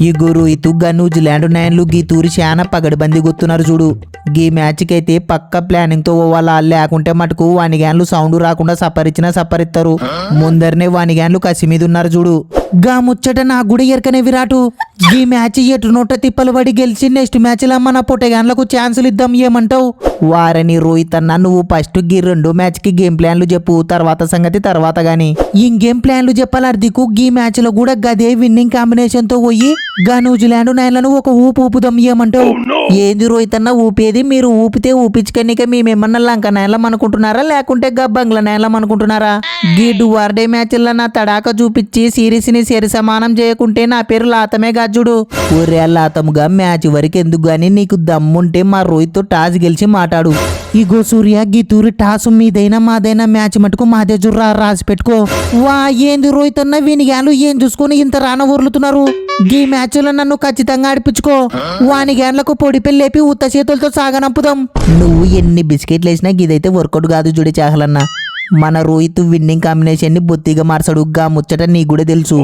ఈ గురు ఇతుగ్గా న్యూజిలాండ్ నైన్లు గీ తూరి శానా పగడబంది గుర్తున్నారు చూడు. గీ మ్యాచ్కి అయితే పక్క ప్లానింగ్ తో పోవాలా, లేకుంటే మటుకు వానిగాన్లు సౌండ్ రాకుండా సపరిచ్చినా సపరిస్తారు. ముందరనే వానిగాన్లు కసి మీద ఉన్నారు చూడు. గా ముచ్చట నాకు కూడా ఎరకనే విరాటు. ఈ మ్యాచ్ ఎటు నోట తిప్పలు పడి గెలిచి నెక్స్ట్ మ్యాచ్ లా మన పొట్టగాన్లకు ఛాన్సులు ఇద్దాం ఏమంటావు? వారని రోహిత్ అన్న, నువ్వు ఫస్ట్ గీ 2 మ్యాచ్ కి గేమ్ ప్లాన్లు చెప్పు, తర్వాత సంగతి తర్వాత గాని. ఇంకేం ప్లాన్లు చెప్పాలి అర్దికు? గీ మ్యాచ్ లో కూడా గదే విన్నింగ్ కాంబినేషన్ తో పోయి గా న్యూజిలాండ్ నైన్లను ఒక ఊపు ఊపుదాం ఏమంటావు? ఏంది రోహిత్ అన్న ఊపేది? మీరు ఊపితే ఊపించుకనిక మేమేమన్నా లంక నైన్లం అనుకుంటున్నారా, లేకుంటే గా బంగ్లా నైన్లం అనుకుంటున్నారా? గీ డువార్డే మ్యాచ్ల్లో నా తడాక చూపించి సిరీస్ ని సరి సమానం చేయకుంటే నా పేరు లాతమే గాజుడు. ఒరే లాతముగా మ్యాచ్ వరకు ఎందుకు గాని, నీకు దమ్ముంటే మా రోహిత్ తో టాస్ గెలిచి మాట్లాడు. ఇగో సూర్య, గీతూరి టాస్ మీదైనా మాదైనా మ్యాచ్ మటుకు మాదే జుర్రా, రాసి పెట్టుకో. వా ఏంది రోహిత్ అన్న, వీనిగాన్లు ఏం చూసుకొని ఇంత రాన ఊర్లుతున్నారు? గీ మ్యాచ్ లో నన్ను ఖచ్చితంగా ఆడిపించుకో. వాని గ్యాన్లకు పొడి పెళ్ళేపి ఉత్త చేతులతో సాగనంపుదాం. నువ్వు ఎన్ని బిస్కెట్లు వేసినా ఇదైతే వర్కౌట్ కాదు చూడే చాహలన్నా. మన రోహిత్ విన్నింగ్ కాంబినేషన్ ని బొత్తిగా మార్చడు. గా ముచ్చట నీ కూడా తెలుసు.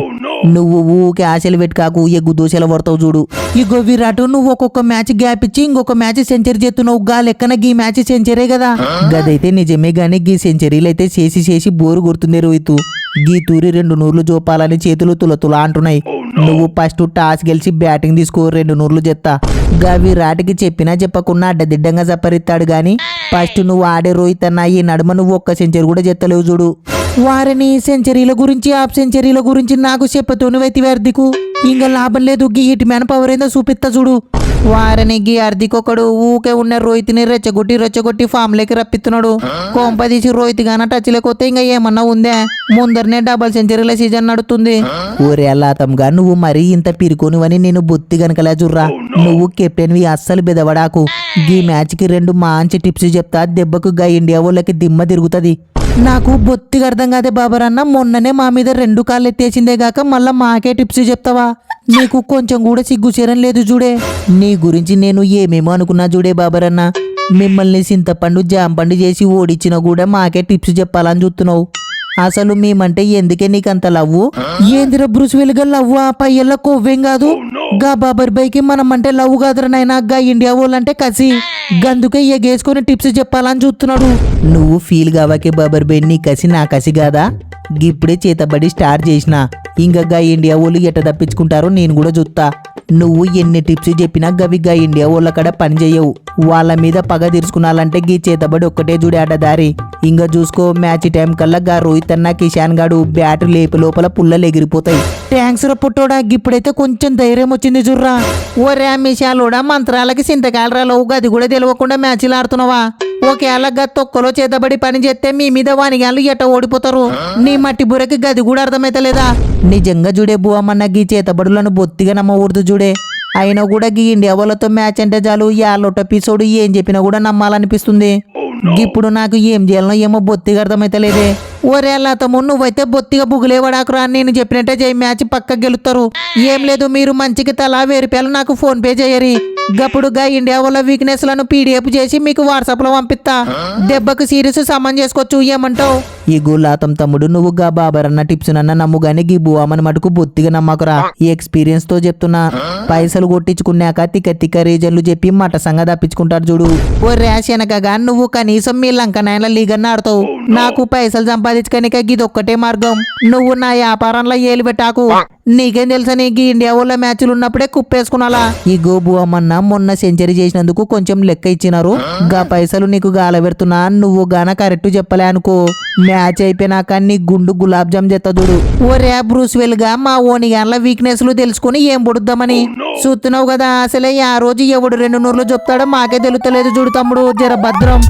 నువ్వు ఊకే ఆశలు పెట్టుకాకు, ఎగ్గు దోశలు పడతావు చూడు. ఇగో విరాట్, నువ్వు ఒక్కొక్క మ్యాచ్ గ్యాప్ ఇచ్చి ఇంకొక మ్యాచ్ సెంచరీ చేస్తున్నావు. గా లెక్కన గీ మ్యాచ్ సెంచరీ కదా. గదైతే నిజమే గానీ గీ సెంచరీలు అయితే చేసి బోరు కొడుతుంది రోహిత్. గీ తూరి 2 నూర్లు జోపాలని చేతులు తులతులా అంటున్నాయి. నువ్వు ఫస్ట్ టాస్ గెలిచి బ్యాటింగ్ తీసుకో, 2 నూర్లు చెత్తా. గా విరాట్కి చెప్పినా చెప్పకుండా అడ్డదిడ్డంగా జపరిస్తాడు గాని ఫస్ట్ నువ్వు ఆడే రోహిత్ అన్న, ఈ నడుమ నువ్వు ఒక్క సెంచరీ కూడా చెత్తలేవు చూడు. వారిని సెంచరీల గురించి హాఫ్ సెంచరీల గురించి నాకు చెప్పతో నువ్వైతే అర్దికు ఇంకా లాభం లేదు. గీ హిట్ మ్యాన్ పవర్ ఏందో చూపిస్తా చూడు. వారిని గీ అర్దికొకడు ఊకే ఉన్న రోహిత్ ని రెచ్చగొట్టి ఫామ్ లేకి రప్పిస్తున్నాడు. కొంపదీసి రోహిత్ గాన టచ్ లేకపోతే ఇంకా ఏమన్నా ఉందే? ముందరనే డబల్ సెంచరీల సీజన్ నడుస్తుంది. ఊరే లాతంగా నువ్వు మరీ ఇంత పిరుకోనివని నేను బొత్తి గనకలే జుర్రా. నువ్వు కెప్టెన్వి, అస్సలు బెదవడాకు. గీ మ్యాచ్ కి 2 మంచి టిప్స్ చెప్తా, దెబ్బకు గా ఇండియా వాళ్ళకి దిమ్మ తిరుగుతుంది. నాకు బొత్తిగా అర్థం కాదే బాబరన్న, మొన్ననే మా మీద 2 కాళ్ళు ఎత్తేసిందే గాక మళ్ళా మాకే టిప్స్ చెప్తావా? నీకు కొంచెం కూడా సిగ్గుచేరం లేదు చూడే. నీ గురించి నేను ఏమేమో అనుకున్నా చూడే బాబరన్న. మిమ్మల్ని చింతపండు జాంపండు చేసి ఓడిచ్చినా కూడా మాకే టిప్స్ చెప్పాలని చూస్తున్నావు. అసలు మేమంటే ఎందుకే నీకంత లవ్వు? ఏందిరా బ్రూస్ వెలుగా లవ్వు? ఆ పయ్యల్ల కొవ్వేం కాదు. గా బాబర్ బైకి మనం అంటే లవ్ కాదురా నాయనా, గా ఇండియా వాళ్ళంటే కసి. గందుకే ఎగేసుకొని టిప్స్ చెప్పాలని చూస్తున్నాడు. నువ్వు ఫీల్ కావాకే బాబర్ బై, నీ కసి నా కసి కాదా? ఇప్పుడే చేతబడి స్టార్ట్ చేసిన. ఇంకా ఇండియా వాళ్ళు ఎట్ట తప్పించుకుంటారో నేను కూడా చూస్తా. నువ్వు ఎన్ని టిప్స్ చెప్పినా గవిగా ఇండియా వాళ్ళ కడ పని చేయవు. వాళ్ళ మీద పగ తీర్చుకున్నాలంటే గీ చేతబడి ఒక్కటే చూడే ఆటదారి. ఇంకా చూసుకో, మ్యాచ్ టైం కల్లా గా రోహిత్ అన్న కిషాన్ గాడు బ్యాట్ లేపు లోపల పుల్లలు ఎగిరిపోతాయి. ట్యాంక్స్ రా పుట్టోడా, ఇప్పుడైతే కొంచెం ధైర్యం వచ్చింది చూర్రా. ఓరే మిషాలోడా, మంత్రాలకి సింతకాలరాలో గది కూడా తెలియకుండా మ్యాచ్లు ఆడుతున్నావా? ఒకేలా గా తొక్కలో చేతబడి పని చేస్తే మీ మీద వానిగాళ్ళు ఎట్ట ఓడిపోతారు? నీ మట్టి బుర్రకి గది కూడా అర్థమైతలేదా? నిజంగా చూడే బువమన్న, గీ చేతబడులను బొత్తిగా నమ్మకూడదు చూడే. అయినా కూడా గీ ఇండియా వాళ్ళతో మ్యాచ్ అంటే చాలు యాలొట్ట ఎపిసోడ్ ఏం చెప్పినా కూడా నమ్మాలనిపిస్తుంది. ఇప్పుడు నాకు ఏం చేయాలనో ఏమో బొత్తిగా అర్థమైతలేదే. ఒరే లతము, నువ్వైతే బొత్తిగా బుగులేవడాకురా. నేను చెప్పినట్టే చేయి, మ్యాచ్ పక్క గెలుస్తారు. ఏం లేదు, మీరు మంచికి తలా 1000 రూపాయలు నాకు ఫోన్ పే చేయరి. గప్పుడు గా ఇండియా వాళ్ళ వీక్నెస్ లను పీడిఎఫ్ చేసి మీకు వాట్సాప్ లో పంపిస్తా. దెబ్బకు సిరీస్ సమన్ చేసుకోవచ్చు, ఏమంటావు? ఈ గులాతం తమ్ముడు, నువ్వు గా బాబర్ అన్న టిప్స్ నన్న నమ్ము గాని గీ బువామని మటుకు బొత్తిగా నమ్మకురా. ఈ ఎక్స్పీరియన్స్ తో చెప్తున్నా. పైసలు కొట్టించుకున్నాక తిక్క రీజన్లు చెప్పి మట సంగ తప్పించుకుంటారు చూడు. ఓ ర్యాష్ వెనకగా నువ్వు కనీసం మీ లంక నైన్ల లీగన్న ఆడతావు. నాకు పైసలు సంపాదించుకనిక గిదొక్కటే మార్గం. నువ్వు నా వ్యాపారంలో ఏలు పెట్టాకు. నీకేం తెలుసా, నీకు ఇండియా వాళ్ళ మ్యాచ్లు ఉన్నప్పుడే కుప్పేసుకున్నాలా. ఈ గోబువమన్న మొన్న సెంచరీ చేసినందుకు కొంచెం లెక్క ఇచ్చినారు. గా పైసలు నీకు గాల పెడుతున్నా. నువ్వు గాన కరెక్ట్ చెప్పలే అనుకో, మ్యాచ్ అయిపోయినాక నీ గుండు గులాబ్ జామ్ చేస్తా చూడు. ఓరే బ్రూస్ వెల్గా, మా ఓనిగాన్ల వీక్నెస్ లు తెలుసుకుని ఏం పొడుద్దామని చూస్తున్నావు కదా. అసలే ఆ రోజు ఎవడు 2 నూర్లు చెప్తాడో మాకే తెలుస్తలేదు చూడు తమ్ముడు. జర భద్రం.